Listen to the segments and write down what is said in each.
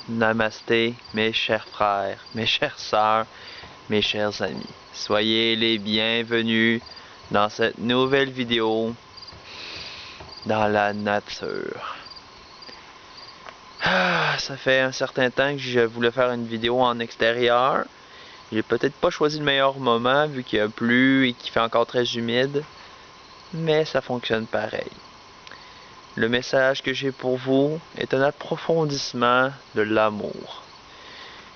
Namasté, mes chers frères, mes chères sœurs, mes chers amis. Soyez les bienvenus dans cette nouvelle vidéo dans la nature. Ça fait un certain temps que je voulais faire une vidéo en extérieur. J'ai peut-être pas choisi le meilleur moment vu qu'il a plu et qu'il fait encore très humide, mais ça fonctionne pareil. Le message que j'ai pour vous est un approfondissement de l'amour.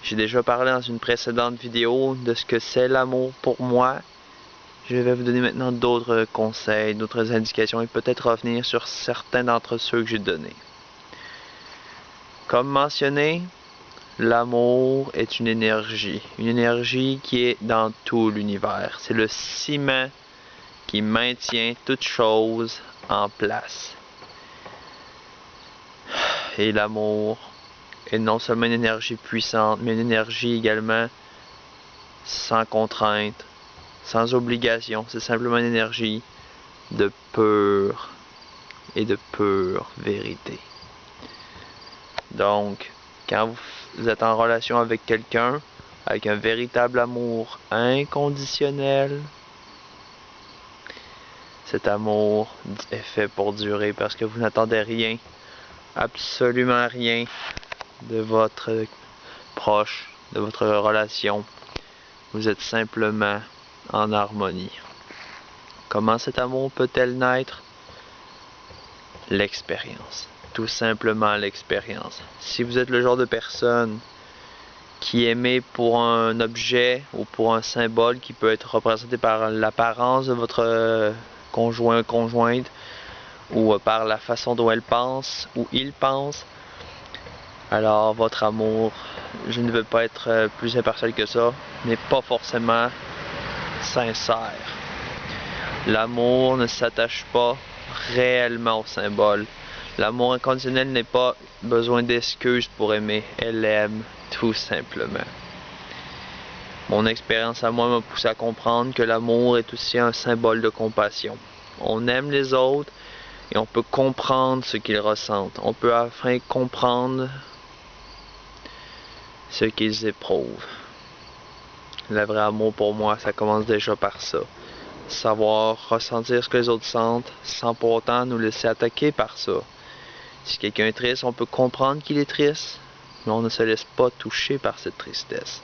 J'ai déjà parlé dans une précédente vidéo de ce que c'est l'amour pour moi. Je vais vous donner maintenant d'autres conseils, d'autres indications et peut-être revenir sur certains d'entre ceux que j'ai donnés. Comme mentionné, l'amour est une énergie qui est dans tout l'univers. C'est le ciment qui maintient toute chose en place. Et l'amour est non seulement une énergie puissante, mais une énergie également sans contrainte, sans obligation. C'est simplement une énergie de pure et de pure vérité. Donc, quand vous êtes en relation avec quelqu'un, avec un véritable amour inconditionnel, cet amour est fait pour durer parce que vous n'attendez rien, absolument rien de votre proche, de votre relation. Vous êtes simplement en harmonie. Comment cet amour peut-elle naître? L'expérience. Tout simplement l'expérience. Si vous êtes le genre de personne qui aimait pour un objet ou pour un symbole qui peut être représenté par l'apparence de votre conjoint, conjointe, ou par la façon dont elle pense ou il pense, alors votre amour, je ne veux pas être plus impartial que ça, n'est pas forcément sincère. L'amour ne s'attache pas réellement au symbole. L'amour inconditionnel n'est pas besoin d'excuses pour aimer. Elle aime tout simplement. Mon expérience à moi m'a poussé à comprendre que l'amour est aussi un symbole de compassion. On aime les autres et on peut comprendre ce qu'ils ressentent. On peut enfin comprendre ce qu'ils éprouvent. Le vrai amour pour moi, ça commence déjà par ça. Savoir ressentir ce que les autres sentent sans pour autant nous laisser attaquer par ça. Si quelqu'un est triste, on peut comprendre qu'il est triste, mais on ne se laisse pas toucher par cette tristesse.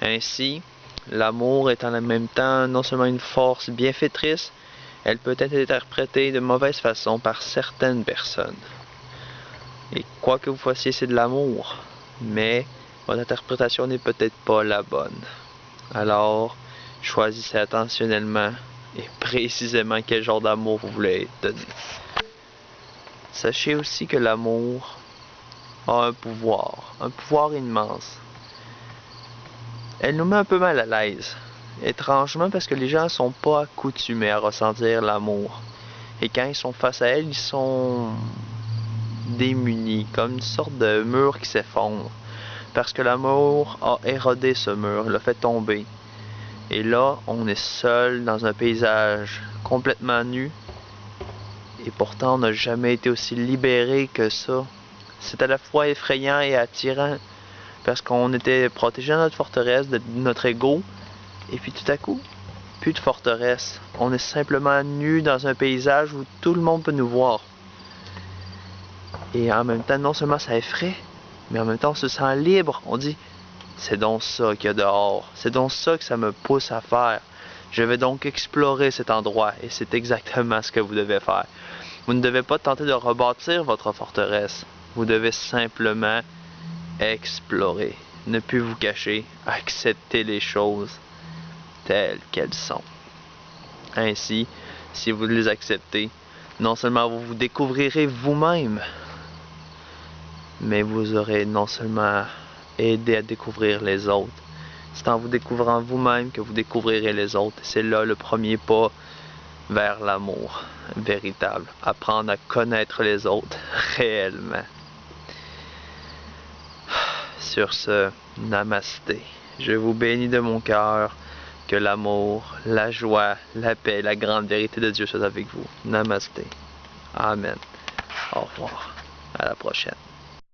Ainsi, l'amour est en même temps non seulement une force bienfaitrice, elle peut être interprétée de mauvaise façon par certaines personnes. Et quoi que vous fassiez, c'est de l'amour, mais votre interprétation n'est peut-être pas la bonne. Alors, choisissez attentionnellement et précisément quel genre d'amour vous voulez donner. Sachez aussi que l'amour a un pouvoir immense. Elle nous met un peu mal à l'aise, étrangement parce que les gens ne sont pas accoutumés à ressentir l'amour. Et quand ils sont face à elle, ils sont démunis, comme une sorte de mur qui s'effondre. Parce que l'amour a érodé ce mur, l'a fait tomber. Et là, on est seul dans un paysage complètement nu. Et pourtant, on n'a jamais été aussi libéré que ça. C'est à la fois effrayant et attirant. Parce qu'on était protégé dans notre forteresse, de notre ego. Et puis tout à coup, plus de forteresse. On est simplement nu dans un paysage où tout le monde peut nous voir. Et en même temps, non seulement ça effraie, mais en même temps, on se sent libre. On dit, c'est donc ça qu'il y a dehors. C'est donc ça que ça me pousse à faire. Je vais donc explorer cet endroit. Et c'est exactement ce que vous devez faire. Vous ne devez pas tenter de rebâtir votre forteresse. Vous devez simplement explorer. Ne plus vous cacher. Accepter les choses telles qu'elles sont. Ainsi, si vous les acceptez, non seulement vous vous découvrirez vous-même, mais vous aurez non seulement aidé à découvrir les autres. C'est en vous découvrant vous-même que vous découvrirez les autres. C'est là le premier pas vers l'amour véritable. Apprendre à connaître les autres réellement. Sur ce, namasté. Je vous bénis de mon cœur. Que l'amour, la joie, la paix, la grande vérité de Dieu soit avec vous. Namasté. Amen. Au revoir. À la prochaine.